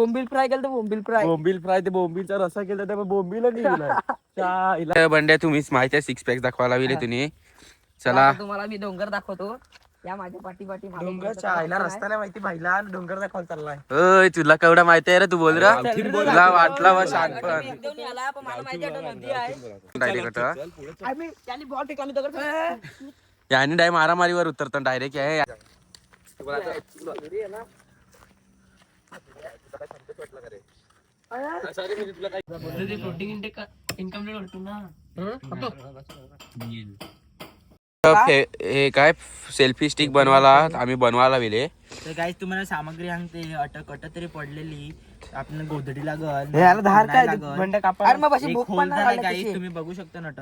बोंबील fry केलं तर बोंबील fry ते बोंबीलचा रसा केला तर बोंबील बंड्या तुम्हीच माहिती आहे सिक्स पॅक दाखवायला गेले तुम्ही. चला तुम्हाला मी डोंगर दाखवतो. या माझ्या पाठी डोंगरच्या आईला रस्ता नाही माहिती भाईला डोंगर दाखवायला चाललाय. होय तुला केवढा माहिती आहे रे तू बोल रा तुला वाटला वा शानपण याने डाय मारामारीवर उतरतो डायरेक्ट आहे. हे काय सेल्फी स्टिक बनवायला आम्ही बनवायला गेले. तर गाईस तुम्हाला सामग्री सांगते. अटक तरी पडलेली आपण गोधडी लागल. गाईस तुम्ही बघू शकता नट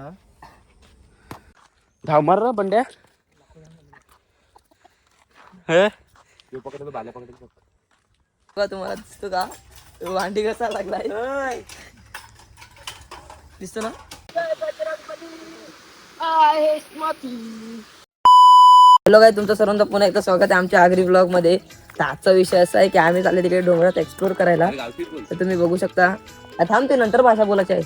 धाव मार रे बंड्या. हे तुम्हाला दिसतो का भांडी कसा लागलाय दिसतो ना. हॅलो काय तुमचं सर्वांचं पुन्हा एकदा स्वागत आहे आमच्या आगरी ब्लॉग मध्ये. तर आजचा विषय असा आहे की आम्ही चालले तिकडे डोंगरात एक्सप्लोर करायला. तर तुम्ही बघू शकता. थांब ते नंतर भाषा बोलायची आहे.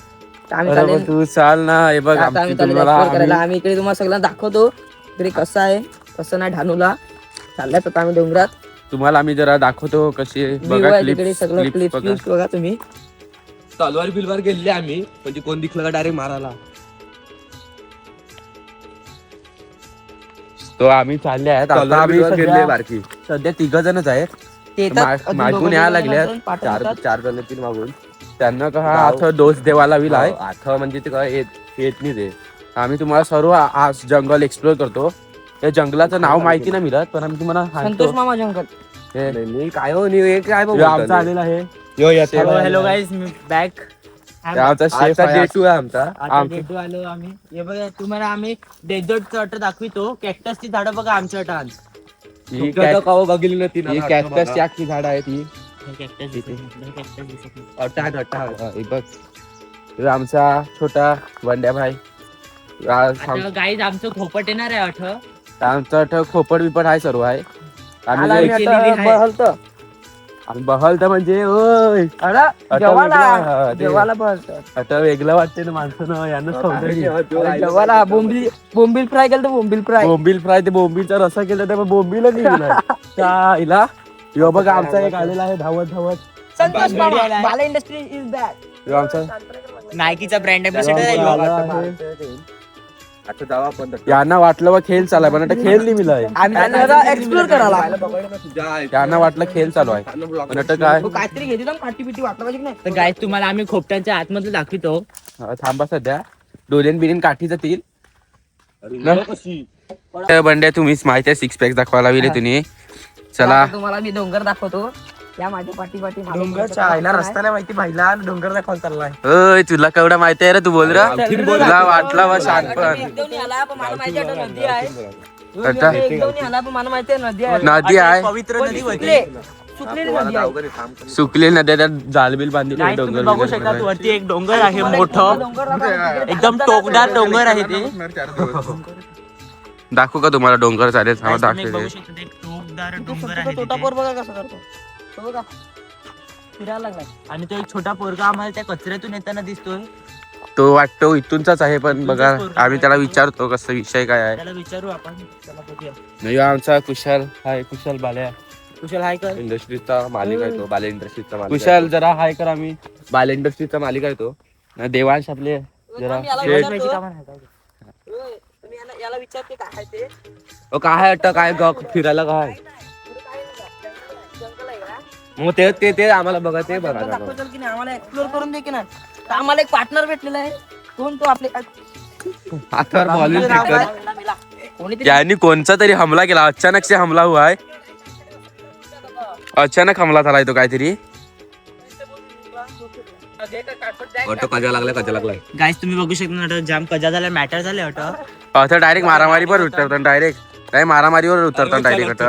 आम्ही चालले तू चाल ना. हे बघ आम्ही चालले एक्सप्लोर करायला. आम्ही इकडे तुम्हाला सगळ्यांना दाखवतो इकडे कसं आहे कसं नाही. ढानूला चालल्यात आता आम्ही डोंगरात. तुम्हाला आम्ही जरा दाखवतो कशी बघा तिकडे सगळं क्लिप्स बघा तुम्ही. तलवार बिलवार गेले आम्ही म्हणजे कोण दिखलं का डायरेक्ट मारायला. तो आम्ही चालले आहेत आता. आम्ही सध्या 3 जणच आहेत. मागून यायला लागले चार जण 3 मागून. त्यांना का आथ डोस देवाला विलाय. आथ म्हणजे ते काय येत नाही ते. आम्ही तुम्हाला सर्व आज जंगल एक्सप्लोर करतो. या जंगलाचं नाव माहिती नाही मिळत पण आम्ही तुम्हाला संतोष मामा जंगल काय हो काय आमचा आलेला आहे. हॅलो गाईज मी बॅक. आमचा शेफ आहे आमचा. आलो आम्ही. हे बघा तुम्हाला आम्ही डेझर्टचं अट दाखवितो. कॅक्टसची झाडं बघा आमच्या अटात. ही कॅक्टसची आखी झाड आहेत ही. बघ आमचा छोटा वंड्या भाई. गाईज आमचं खोपट येणार आहे अठ. आमचं अठ खोपट बिपट आहे सर्व आहे. आम्ही बहलत म्हणजे आता वेगळं वाटते ना माणसानं. यांना बोंबील फ्राय केलं तर बोंबील फ्राय ते बोंबीलचा रसा केला तर बोंबील हिला. यो बघा आमचा एक आलेला आहे धावत संतोष मामा. बाला इंडस्ट्री इज बॅक. आमचा नायकीचा ब्रँड एम्बॅसेडर. यांना वाटलं बा खेळ चालू आहे पण खेळ नाही मिळाय. एक्सप्लोर करायला यांना वाटलं खेळ चालू आहे पण काय काहीतरी घेते ना पाठी पिटी वाटलं पाहिजे नाही. तर गाईज तुम्हाला आम्ही खोपट्यांच्या आतमध्ये दाखवितो. थांबा सध्या डोलेन बिलेन काठी जातील. बंड्या तुम्हीच माहिती आहे सिक्स पॅक दाखवायला गेले तुम्ही. चला तुम्हाला मी डोंगर दाखवतो. या माझ्या पाठी डोंगरच्या आईला रस्ता नाही माहिती भाईला डोंगर दाखवायला चाललाय. होय तुला केवढा माहिती आहे रे तू बोल रा तुला वाटला वा शानपण. नदी आहे पवित्र नदी सुकले नद्या त्यात जालबिल बांधली. डोंगर बघू शकता वरती एक डोंगर आहे मोठं एकदम टोकदार डोंगर आहे ते. दाखवू का तुम्हाला डोंगर चालेल टोकदार डोंगर आहे. बघा कसं करतो बघा फिरायला लागलाय. आणि तो एक छोटा पोरगा आम्हाला त्या कचऱ्यातून येताना दिसतोय. तो वाटतो इथूनचाच आहे पण बघा आम्ही त्याला विचारतो कसं विषय काय आहे. त्याला विचारू आपण. चला बघूया. नाही आमचा कुशाल हाय. कुशाल बाल्या. कुशाल हाय कर. इंडस्ट्रीजचा मालिक आहे तो. बाले इंडस्ट्रीजचा मालिक. कुशाल जरा हाय कर. आम्ही बाले इंडस्ट्रीजचा मालिक आहे तो. देवांश आपले जरा याला विचारते काय ते. काय अट्ट काय फिरायला काय मग ते आम्हाला बघा ते बघा की नाही आम्हाला एक्सप्लोर करून दे की नाही. तर आम्हाला एक पार्टनर भेटलेला आहे. कोण तो आपले यांनी कोणचा तरी हमला केला. अचानक से हमला हुआ है. अचानक हमला झालाय तो काहीतरी. कजा लागलाय. गाईस तुम्ही बघू शकता जाम कजा झाला मॅटर झाले आता डायरेक्ट मारामारीवर उतरतात. डायरेक्ट मारामारीवर उतरतात डायरेक्ट.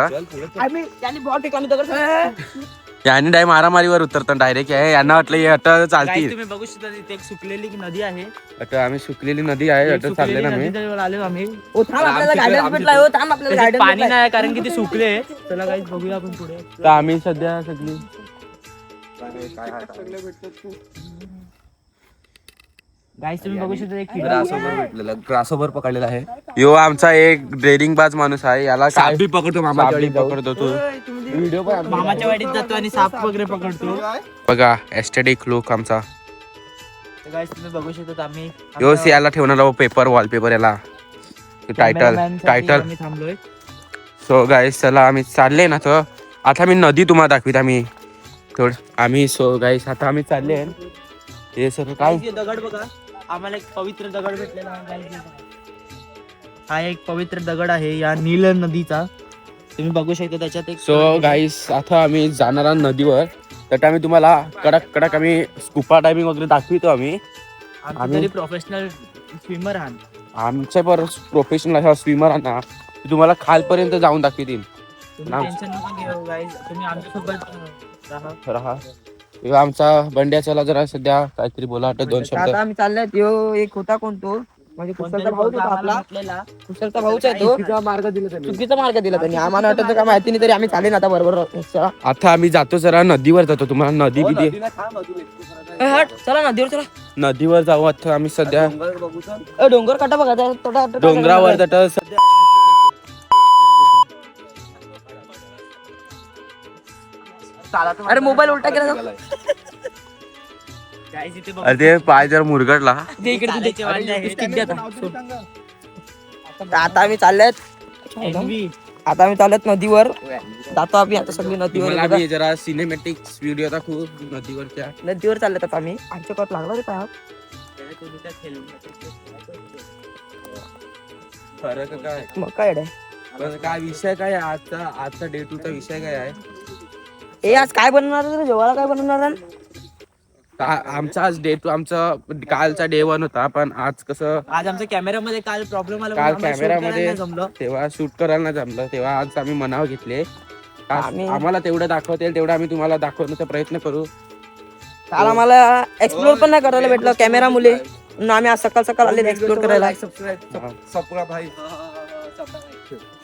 यांनी डाय मारामारीवर उतरतात डायरेक्ट. यांना वाटलं हे अट चालतील. तुम्ही बघू शकता तिथे एक सुकलेली नदी आहे. आता आम्ही सुकलेली नदी आहे अट चालले ना. आम्ही पाणी नाही कारण की ते सुकले. चला गाईस बघूया आपण पुढे. तर आम्ही सध्या सगळी गाईस तुम्ही बघू शकता एक ग्रासोबर पकडलेला आहे. यो आमचा एक ड्रेडिंग बाज माणूस आहे. याला काय पकडतो मामाच्या वाडीत पकडतो तो व्हिडिओ पण मामाच्या वाडीत जातो आणि साप वगैरे पकडतो. बघा एस्थेटिक लुक आमचा. गाईस तुम्ही बघू शकता आम्ही यो याला ठेवणार पेपर वॉलपेपर याला टायटल आम्ही थांबलोय. सो गाईस चला आम्ही चालले ना. तर आता मी नदी तुम्हाला दाखवीत आम्ही थोडं आम्ही. सो गाईस आता आम्ही चालले. हे सगळं काय दगड बघा. आम्हाला एक पवित्र दगड भेटलेला आहे. हा एक पवित्र दगड आहे या नील नदीचा. तुम्ही बघू शकता त्याच्यात एक. सो गाईस आता आम्ही जाणार आहोत नदीवर. तर आम्ही तुम्हाला कडक कडक आम्ही स्कुपा डायव्हिंग वगैरे दाखवितो आम्ही. आम्ही प्रोफेशनल स्विमर आहात. आमच्या पर प्रोफेशनल स्विमर ना तुम्हाला खालपर्यंत जाऊन दाखवतील. टेन्शन नका घेऊ गाईस. तुम्ही आमच्यासोबत राहा. आमचा बंड्या चला जरा सध्या काहीतरी बोला वाटत 2 शब्द. आता आम्ही चाललोय. यो एक होता कोण तो म्हणजे कुशलचा भाऊ होता आपला. कुशलचा भाऊच आहे तो. चुकीचा मार्ग दिला त्यांनी. आम्हाला वाटत का माहिती नाही तरी आम्ही चालेल आता बरोबर. आता आम्ही जातो जरा नदीवर जातो. तुम्हाला नदी किती चला नदीवर चला. नदीवर जाऊ. आता आम्ही सध्या डोंगर काटा बघा. डोंगरावर जातो सध्या. अरे मोबाईल उलटा केला. अरे ते पाय जर मुरगडला. आता आम्ही चालल्यात. आता आम्ही चालल्यात नदीवर. जातो आम्ही आता सगळी नदीवर. जरा सिनेमॅटिक व्हिडिओ दाखवू नदीवरच्या. नदीवर चालल्यात आता आम्ही. आमच्या कट लागला रे पायात. फरक काय मग काय काय विषय काय आजचा डे 2 चा विषय काय आहे. आज काय बनवणार आहे जेवायला? काय बनवणार आहे? आमचा आज डे 2 आमचा कालचा डे 1 होता. पण आज कसं आज आमच्या कॅमेरामध्ये काल प्रॉब्लेम आला. काल कॅमेरामध्ये तेव्हा शूट करायला जमलं. तेव्हा आज आम्ही मनाव घेतले. आम्हाला तेवढं दाखवता येईल तेवढं आम्ही तुम्हाला दाखवण्याचा प्रयत्न करू. काल आम्हाला एक्सप्लोर पण नाही करायला भेटलं कॅमेरा मुले. आम्ही आज सकाळ सकाळ आले एक्सप्लोर करायला.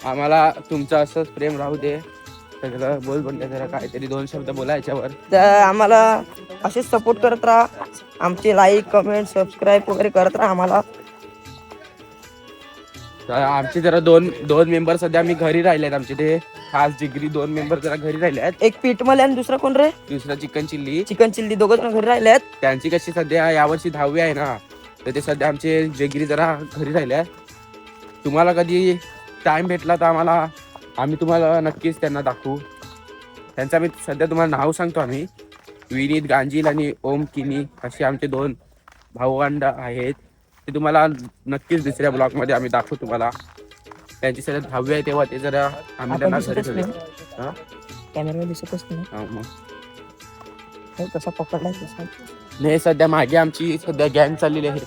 आम्हाला तुमचं असंच प्रेम राहू दे. सगळं बोल बनले जरा काहीतरी 2 शब्द बोलायच्यावर. तर आम्हाला असेच सपोर्ट करत राहा. आमचे लाईक कमेंट सबस्क्राईब वगैरे करत राहा आम्हाला. आमचे जरा दोन मेंबर सध्या आम्ही घरी राहिलेत. आमचे ते खास जिगरी 2 मेंबर जरा घरी राहिले आहेत. एक पीठमले आणि दुसरा कोण रे? दुसरा चिकन चिल्ली. दोघं जण घरी राहिले आहेत. त्यांची कशी सध्या यावर्षी 10वी आहे ना. तर ते सध्या आमचे जिगरी जरा घरी राहिले आहेत. तुम्हाला कधी टाइम भेटला तर आम्ही तुम्हाला नक्कीच त्यांना दाखवू. त्यांचं आम्ही सध्या तुम्हाला नाव सांगतो. आम्ही विनीत गांजील आणि ओम किनी असे आमचे 2 भाऊबंद आहेत. ते तुम्हाला नक्कीच दुसऱ्या ब्लॉगमध्ये आम्ही दाखवू तुम्हाला. त्यांची सध्या 10वी आहे तेव्हा ते जरा आम्ही त्यांना घरी ठेवले. कॅमेरा दिसतच नाही. कसा पकडलाय नाही सध्या मागे आमची सध्या गँग चाललेली आहे.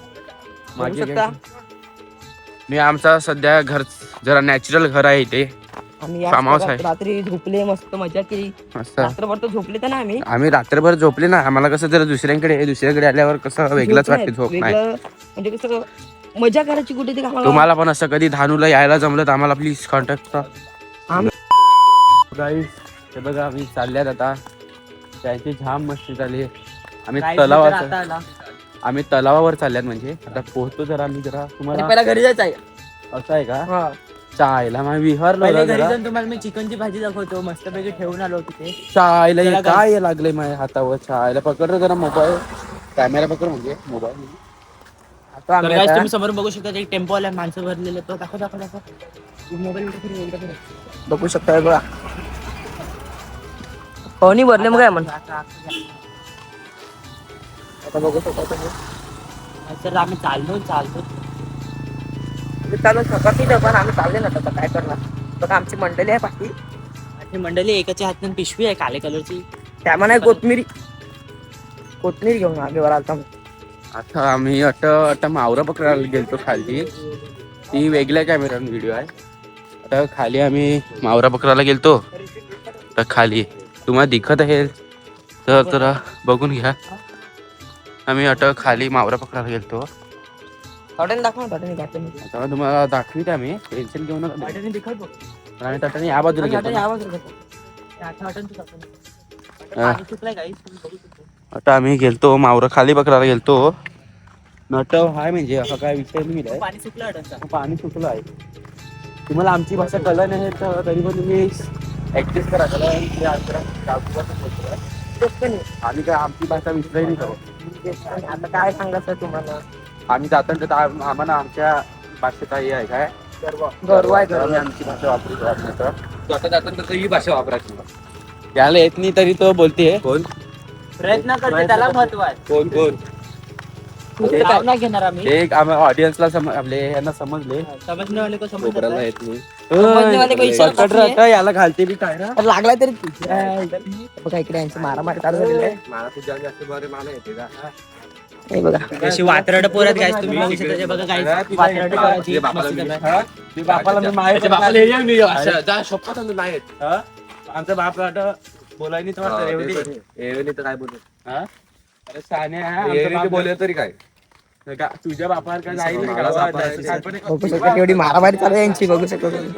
मागे नाही आमचा सध्या घर जरा नॅचरल घर आहे इथे. फार्म हाऊस आहे. रात्री झोपले मस्त मजा केली. रात्रभर तर झोपले तर ना आम्ही रात्रभर झोपले ना. आम्हाला कसं जरा दुसऱ्याकडे आल्यावर कसं वेगळंच वाटते. झोप नाही म्हणजे कसं मजा करायची कुठे ते. तुम्हाला पण असं कधी धानूला यायला जमलं तर आम्हाला प्लीज कॉन्टॅक्ट करा. गाईस हे बघा आम्ही चालल्यात आता. त्यांची जाम मस्ती झाली. आम्ही तलावावर चालल्यात. म्हणजे आता पोहतो जरा आम्ही जरा. तुम्हाला पहिला घरी जायचं आहे. असं आहे का? चायला मग विहरलो. तुम्हाला मी चिकनची भाजी दाखवतो. मस्तपैकी ठेवून आलो तिथे. चायला काय लागले माझ्या हातावर. चायला पकडलं जरा मोबाईल. कॅमेरा पकड म्हणजे मोबाईल. तुम्ही समोर बघू शकता. एक टेम्पो आला माणसं भरलेले. तो दाखव मोबाईल बघू शकता. बघा पाणी भरले. मग काय म्हणता आता बघू शकता. आम्ही चाललो सकाळी पण आम्ही चालले ना. आता काय करणार. बघा आमची मंडळी आहे. बाकी मंडळी एकाच्या हातात पिशवी आहे काळे कलरची. त्यामुळे नाही कोथमीर घेऊन आगे आलता. आता आम्ही अट मावरा पकडायला गेलतो खाली. ती वेगळ्या कॅमेराने व्हिडिओ आहे. आता खाली आम्ही मावरा पकडायला गेलतो. तर खाली तुम्हाला दिखत आहे तर जरा बघून घ्या. आम्ही खाली मावरा पकडायला गेलतो. आता तुम्हाला दाखवित आम्ही. टेन्शन घेऊन आणि तटाने या बाजूला आता आम्ही गेलतो मावरं खाली बकराला गेलतो. नटव हाय म्हणजे असा काय विषय नाही पाणी सुकलं आहे. तुम्हाला आमची भाषा कळलं नाही तर तरी पण तुम्ही ऍडजस्ट करा. आम्ही काय आमची भाषा विसरायची नाही करू. आता काय सांगायचं तुम्हाला, आम्ही जाताना आम्हाला आमच्या भाषेत हे आहे काय गर्व आहे आम्ही आमची भाषा वापरू. आता जाताना ही भाषा वापरायची. त्याला येत नाही तरी तो बोलते. कोण प्रयत्न करते त्याला महत्व आहे. कोण कोण नाही घेणार आम्ही. एक ऑडियन्सला आपले यांना समजले. समजण्यावाले को कोपऱ्याला येत नाही. समजण्यावाले को इशारा काफी आहे. याला घालते बी काय ना लागलाय तरी बघा इकडे यांची मारामारी चालू झालेली आहे. मला तुझ्या जास्त बरे मला येते का हे बघा कशी वात्रड पोरत गायस तुम्ही बघू शकता. बघा गायस वात्रड पोराची बापाला मी माहिती बापाला येऊ नाही अशा जा शपथ नाही येत. आमचा बाप बोलायनी तर काय बोलत अरे साने बोलले तरी काय तुझ्या बापावर काय जाईल बघू शकता केवढी मारामारी चालू आहे यांची. बघू शकता तुम्ही.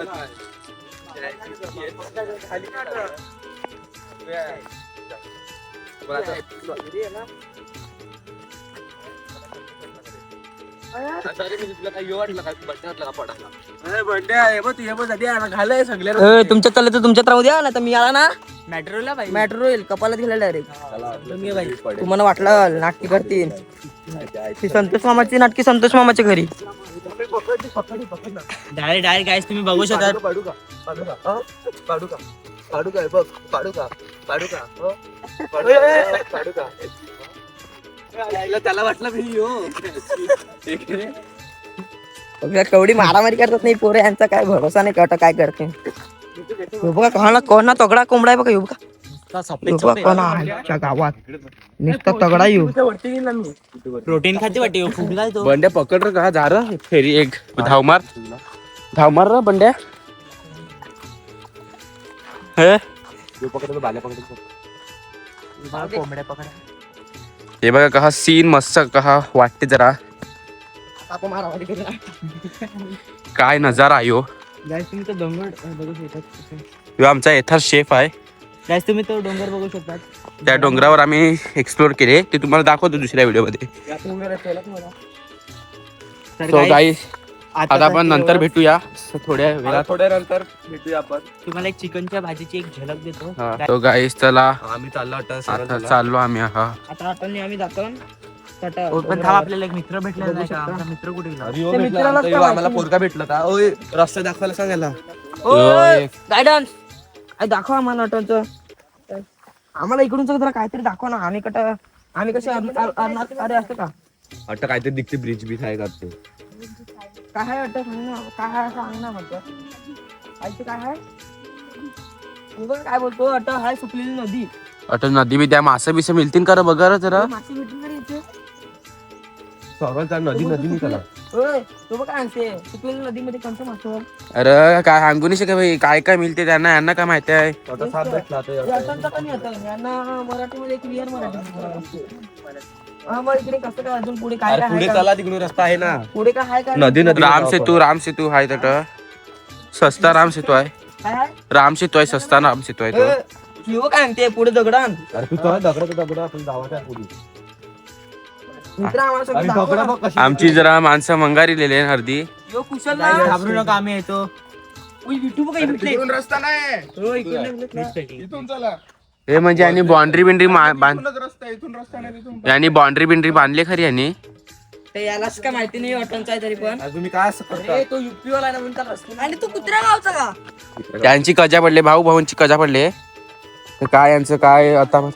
तुमच्या चाललं तर तुमच्यात राहू द्या ना तर मी आला ना मॅट्रोला पाहिजे. मॅट्रो येईल कपालात गेला डायरेक्ट. तुम्हाला वाटलं नाटकी करतील ती संतोष मामाची नाटकी संतोष मामाच्या घरी. डायरेक्ट गायस तुम्ही बघू शकता. त्याला वाटलं बघा केवढी मारामारी करतात नाही पोरे. यांचा काय भरोसा नाही कळत काय करते. बघा कोणा तगडा कोंबडा आहे बघा. येऊ बघा कोणा आमच्या गावात नुसता तगडा येऊ. प्रोटीन खाते वाटते फुगलाय तो. बंड्या पकड र का जा र फेरी एक धाव मार र बंड्या. कोंबड्या पकडा. हे बघा कहा सीन मस्त कहा वाटते जरा मारामारी करू. काय नजारा आहे हो. गायस तुम्ही तो डोंगर बघू शकता. ह्यो आमचा येथार शेफ आहे. गायस तुम्ही तो डोंगर बघू शकता. त्या डोंगरावर आम्ही एक्सप्लोर केले ते तुम्हाला दाखवतो दुसऱ्या व्हिडिओ मध्ये. तर सो guys, गाईस आता आपण साठी नंतर एवढं. भेटूया थोड्या वेळात. थोड्या नंतर भेटूया आपण. तुम्हाला एक चिकनच्या भाजीची एक झलक देतो. तो गाईस चला आम्ही चाललो आता चाललो आम्ही. हा आता आठवणी आम्ही जातो पण थांब आपल्याला एक मित्र भेटला नाही का. आमचा मित्र कुठे गेला. आम्हाला पोरगा भेटला होता. ओय रस्ता दाखवायला सांगायला गायडन्स दाखवा आम्हाला ऑटोचं. आम्हाला इकडून जरा काहीतरी दाखवा ना. आम्ही कसे अरे असतं का वाटतं काहीतरी दिखते ब्रिज बी आहे करते. काय आहे वाटतं सांग ना. काय आहे सांग ना म्हटलं. काय आहे तू बघ काय बोलतो. अटक हाय सुकलेली नदी. अट नदी बी त्या मासे बिसे मिळतील का रे बघा रे जरा. मासे भेटून तरी इथे. नदी नदी निघाला होय तो बघ काय आणते सुकलेली नदीमध्ये कोणतं मासं. अरे काय सांगू नाही शकत भाई काय काय मिळते त्यांना यांना काय माहिती आहे. साप भेटला यातनं का नाही आता यांना मराठीमध्ये क्लिअर मराठी. हा मग इकडे कसं काय अजून पुढे काय काय पुढे आहे चला तिकडून रस्ता आहे ना. पुढे काय आहे का नदी नदी राम सेतू आहे तट सस्ता राम सेतू आहे. काय आहे राम सेतू आहे सस्ता राम सेतू आहे तो. शिव काय म्हणते पुढे दगडान. अरे तू काय दगड आपण गावाच्या पुढे मित्र आम्हाला सगळं दाखवा. आमची जरा माणसं मंगारीलेली आहे अर्धी. यो कुशल ना. घाबरू नका आम्ही येतो. उई, विठू बघा इकडे. रस्ता नाही हो, इकडे इकडे. इथून चला. हे म्हणजे यांनी बाउंड्री बिंड्री रस्ता इथून रस्ता नाही तिथून. यांनी बाउंड्री बिंड्री बांधली खरी यांनी. ते यालाच काय माहिती नाही ऑटोचा आहे तरी पण. तुम्ही काय असं करता? अरे तो युपी वाला आहे ना म्हणतात रस्ता. आणि तू कुत्र्या गावचा का. त्यांची कजा पडले भाऊ भाऊंची कजा पडले. तर काय यांचं काय आता.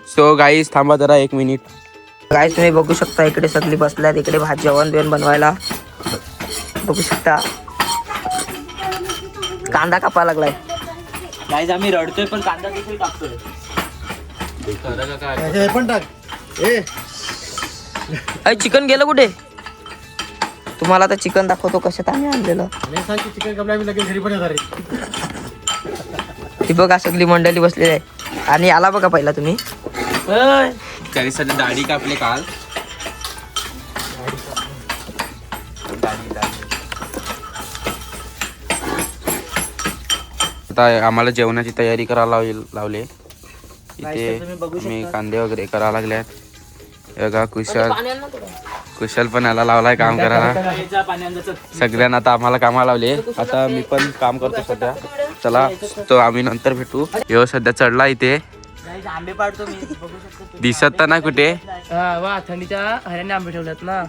सो गाईस थांबा जरा 1 मिनिट. गाईस तुम्ही बघू शकता इकडे सगळी बसल्यात. इकडे भात जेवण बिवण बनवायला बघू शकता. कांदा कापा लागलाय. गायस आम्ही रडतोय पण कांदा देखील कापतोय. अरे चिकन गेलं कुठे. तुम्हाला आता चिकन दाखवतो कशात आम्ही आणलेलं. ती बघा सगळी मंडळी बसलेली आहे. आणि आला बघा पहिला तुम्ही. तरी सध्या दाढी कापले काल. आता आम्हाला जेवणाची तयारी करायला लावली इथे. तुम्ही बघू मी कांदे वगैरे करायला लागल्यात. बघा कुशल पण याला लावलाय काम करायला. सगळ्यांना आता आम्हाला कामाला लावले. आता मी पण काम करतो सध्या. चला तो आम्ही नंतर भेटू. ह्यो सध्या चढला इथे. आंबे पाडतो मी, बघू शकतो तुम्ही. दिसत तर नाही कुठे. वा थंडीच्या हऱ्याने आंबे ठेवलेत ना.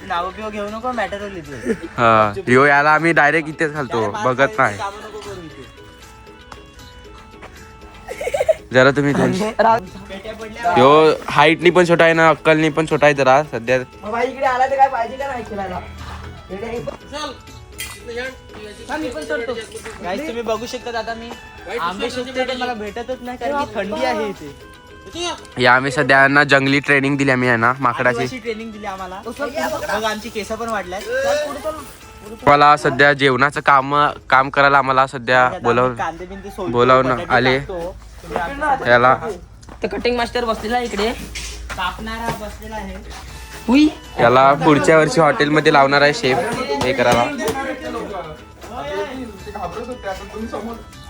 नाव बिव घेऊ नको, मॅटर लिहितोय. हा ह्यो याला आम्ही डायरेक्ट इथेच घालतो, बघत नाही. जरा तुम्ही ह्यो हाईटनी पण छोटा आहे ना, अक्कलनी पण छोटा आहे जरा सध्या. इकडे आला तर काय पाहिजे का नाही खेळायला. गाईस तुम्ही बघू शकता. आता मी आंबे शोधते पण मला भेटतच नाही, कारण की थंडी आहे इथे. या आम्ही सध्या यांना जंगली ट्रेनिंग दिली आम्ही यांना माकडाची. ट्रेनिंग दिली आम्हाला. बघ आमची केस पण वाढल्यात. मला सध्या जेवणाचं काम करायला आम्हाला सध्या कांदे बिंदे सोलतो, बोलावून बटाटे आले. टाकतो. तुम्ही आमच्या याला तर कटिंग मास्टर बसलेला इकडे. कापणारा बसलेला आहे. हुई याला पुढच्या वर्षी हॉटेलमध्ये लावणार आहे शेफ हे करायला.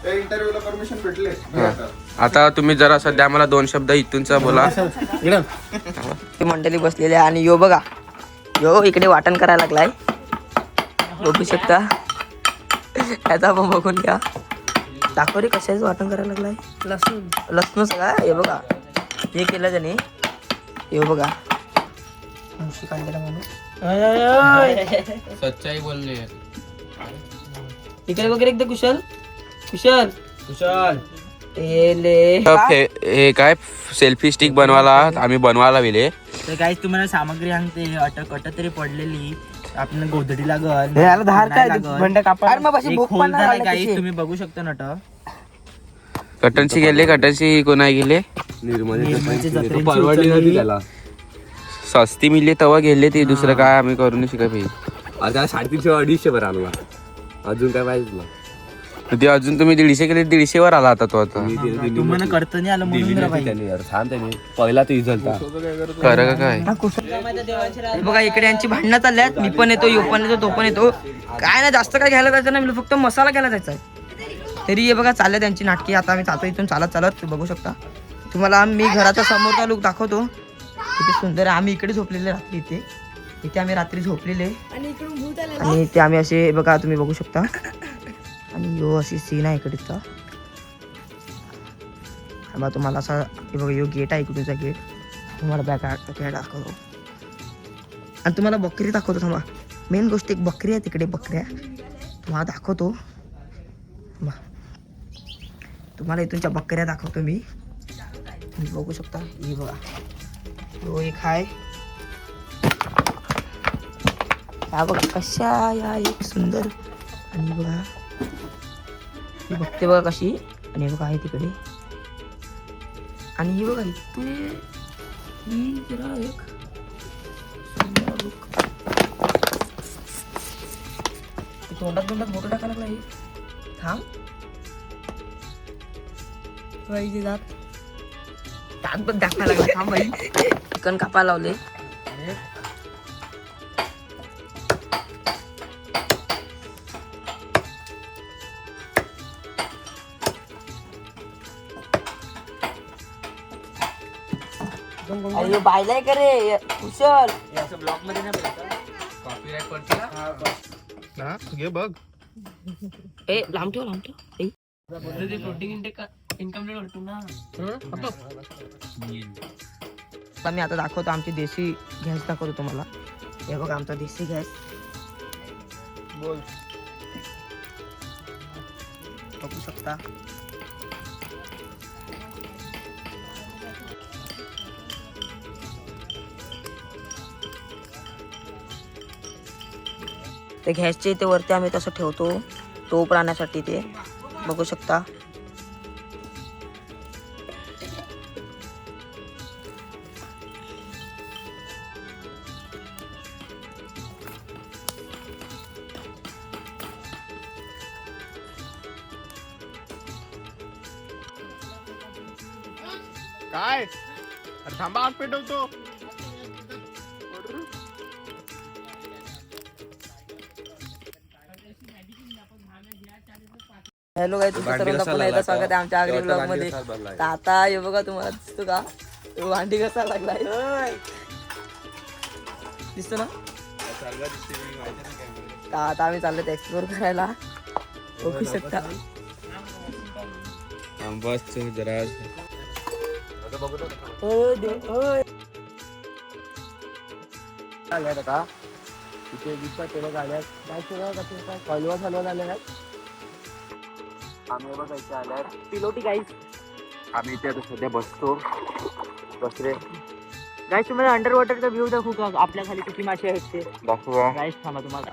इंटरव्ह्यूला परमिशन भेटले. आता तुम्ही जरा सध्या आम्हाला 2 शब्द इथूनचा बोला. ती मंडळी बसलेली आहे. आणि यो बघा, यो इकडे वाटण करायला लागलाय, बघू शकता. याचा पण बघून घ्या. दाखव रे कशाच वाटण करायला लागलाय. लसूण सगळा. हे बघा हे केलं त्याने. हे बघा मुशी काढलेला म्हणून. सच्चाई बोलले. इकडे वगैरे एकदा कुशल कुशल कुशल हे काय सेल्फी स्टिक बनवायला आम्ही बनवायला गेले. तर काही तुम्हाला सामग्री सांगते. अटक तरी पडलेली आपण गोधडी लागल. तुम्ही बघू शकता नट. कटनशी गेले. कटनशी कोणा गेले. सस्ती मिळली तेव्हा गेले ते. दुसरं काय आम्ही करू नाही शिकाय पाहिजे. आता 350-250 वर आला. अजून काय पाहिजे तुला. ते अजून तुम्ही 150 केले. 150 वर आला आता तो. आता तुम्हाला करता नाही आलं म्हणून जरा पाहिजे. त्यांनी पहिला तो इजलता खरं का काय. हे बघा इकडे यांची भांडणं चालल्यात. मी पण येतो, यो पण येतो, तो पण येतो. काय नाही जास्त काय घ्यायला जायचं नाही, मला फक्त मसाला घ्यायला जायचा आहे. तरी हे बघा चालल्या त्यांची नाटकी. आता आम्ही जातो इथून चालत चालत. बघू शकता तुम्हाला मी घराचा समोरचा लुक दाखवतो. किती सुंदर आहे. आम्ही इकडे झोपलेले रात्री. इथे आम्ही रात्री झोपलेले आणि इथे आम्ही असे बघा तुम्ही बघू शकता. आणि यो अशी सीन आहे इकडचा. बघा तुम्हाला असा हे बघा यो गेट आहे इकडचा गेट. तुम्हाला बॅक दाखवतो आणि तुम्हाला बकरी दाखवतो. थांबा मेन गोष्ट एक बकरी आहे तिकडे. बकऱ्या तुम्हाला दाखवतो. तुम्हाला इथूनच्या बकऱ्या दाखवतो मी. तुम्ही बघू शकता. ही बघा तो एक आहे. हा बघा कशा या एक सुंदर. आणि बघा ही बघते बघा कशी. आणि बघा आहे तिकडे. आणि ही बघा इथे ही जरा एक सुंदर look. तोंडात फोटो टाकायला लागला. थांब बाई दात पण दाखवायला लागला. थांब बाई चिकन कापायला लावले. अरे बायलाय का रे कुशल. ब्लॉग मध्ये नाही घे बघ. ए लांब ठेव लांब ठेव. प्रोटीन इंटेक इनकम्प्लीट होतो ना. मी आता दाखवतो आमची देशी गॅस दाखवतो तुम्हाला. हे बघा आमचा देशी गॅस. बोल बघू शकता. ते गॅसचे ते वरती आम्ही तसं ठेवतो टोप राहण्यासाठी. ते बघू शकता. काय थांबा आग पेटवतो. हॅलो काय तुमचं सर्वांना पुन्हा एकदा स्वागत आहे आमच्या आगरी ब्लॉग मध्ये. तर आता हे बघा तुम्हाला दिसतो का भांडी कसा लागलाय दिसतो ना. तर आता आम्ही चाललो एक्सप्लोर करायला बघू शकता. बस जरा आल्यात आता तिथे दिसतात तेव्हा गाड्या काय सगळं कसं कॉलवा चालवत आले आहेत. आम्ही बघायचे आल्यात पिलोटी गाईस. आम्ही इथे आता सध्या बसतो बसरे गाईस तुम्हाला अंडर वॉटरचा व्ह्यू दाखवू का आपल्या खाली किती मासे आहेत ते दाखवा. गाईस थांबा तुम्हाला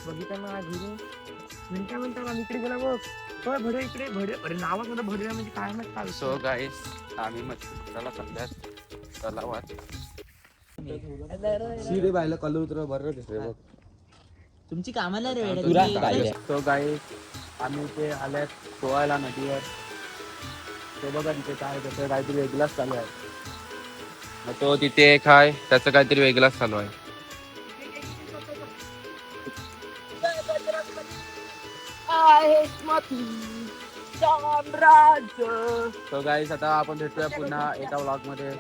बघितलं ना घरी मिनटा आम्ही इकडे गेला बघ. होय भडे इकडे भडे अरे नावात मला भडे म्हणजे काय माहित काय सो गाईस आम्ही मच्छीला सध्यात तलावात शिरे बायला कलर उतर बरं दिसतंय बघ. तुमची कामाला रे सो गाईस आम्ही इथे आल्यात पोहायला नदीवर. ते बघा तिथे काय त्याचं काहीतरी वेगळाच चालू आहे. मग तो तिथे एक आहे त्याचं काहीतरी वेगळाच चालू आहे. सो गाईस आता आपण भेटूया पुन्हा एका व्लॉग मध्ये.